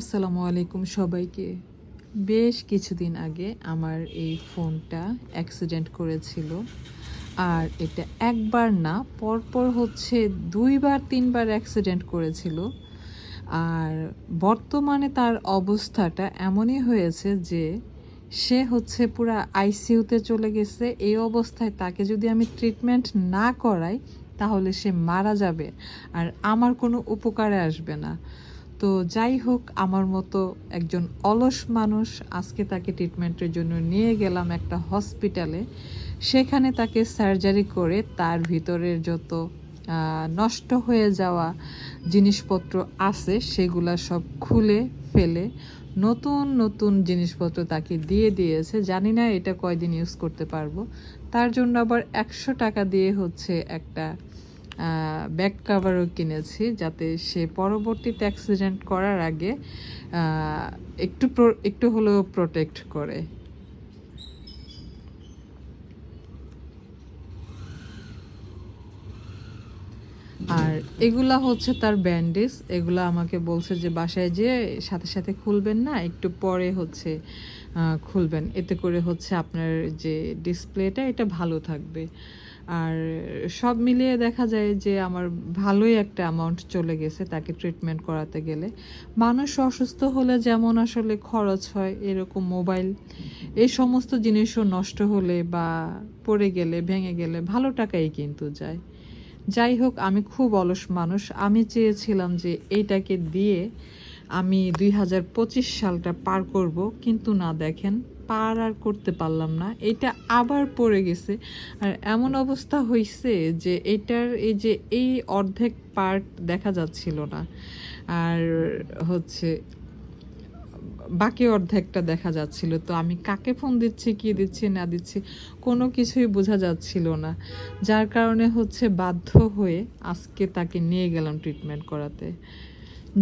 আসসালামু আলাইকুম সবাইকে। বেশ কিছুদিন আগে আমার এই ফোনটা অ্যাক্সিডেন্ট করেছিল। আর এটা একবার না পরপর হচ্ছে ২ বার ৩ বার অ্যাক্সিডেন্ট করেছিল। আর বর্তমানে তার অবস্থাটা এমনই হয়েছে যে সে হচ্ছে পুরা আইসিইউতে চলে গেছে। এই অবস্থায় তাকে যদি আমি ট্রিটমেন্ট না করাই তাহলে সে মারা যাবে। আর আমার কোনো উপকারে আসবে না। তো যাই হোক, আমার মতো একজন অলস মানুষ আজকে তাকে ট্রিটমেন্টের জন্য নিয়ে গেলাম একটা হসপিটালে। সেখানে তাকে সার্জারি করে তার ভিতরের যত নষ্ট হয়ে যাওয়া জিনিসপত্র আছে সেগুলা সব খুলে ফেলে নতুন নতুন জিনিসপত্র তাকে দিয়ে দিয়েছে। জানি না এটা কয়দিন ইউজ করতে পারবো। তার জন্য আবার ১০০ টাকা দিয়ে হচ্ছে একটা ব্যাক কাভারও কিনেছি, যাতে সে পরবর্তীতে অ্যাক্সিডেন্ট করার আগে একটু হলেও প্রোটেক্ট করে। আর এগুলা হচ্ছে তার ব্যান্ডেজ। এগুলা আমাকে বলছে যে বাসায় যেয়ে সাথে সাথে খুলবেন না, একটু পরে হচ্ছে খুলবেন, এতে করে হচ্ছে আপনার যে ডিসপ্লেটা এটা ভালো থাকবে। আর সব মিলিয়ে দেখা যায় যে আমার ভালোই একটা অ্যামাউন্ট চলে গেছে তাকে ট্রিটমেন্ট করাতে গেলে। মানুষ অসুস্থ হলে যেমন আসলে খরচ হয়, এরকম মোবাইল এই সমস্ত জিনিসও নষ্ট হলে বা পড়ে গেলে ভেঙে গেলে ভালো টাকাই কিন্তু যায়। যাই হোক, আমি খুব অলস মানুষ। আমি চেয়েছিলাম যে এইটাকে দিয়ে আমি ২০২৫ সালটা পার করব, কিন্তু না, দেখেন পার আর করতে পারলাম না। এটা আবার পড়ে গেছে। আর এমন অবস্থা হইছে যে এটার এই অর্ধেক পার্ট দেখা যাচ্ছিল না। আর হচ্ছে বাকি অর্ধেকটা দেখা যাচ্ছিল। তো আমি কাকে ফোন দিচ্ছি, কি দিচ্ছি না দিচ্ছি কোনো কিছুই বোঝা যাচ্ছিল না। যার কারণে হচ্ছে বাধ্য হয়ে আজকে তাকে নিয়ে গেলাম ট্রিটমেন্ট করাতে।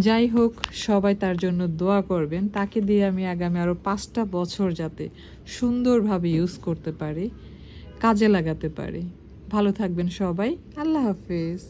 যাই হোক, সবাই তার জন্য দোয়া করবেন। তাকে দিয়ে আমি আগামী আরও ৫টা বছর যাতে সুন্দরভাবে ইউজ করতে পারি, কাজে লাগাতে পারি। ভালো থাকবেন সবাই। আল্লাহ হাফেজ।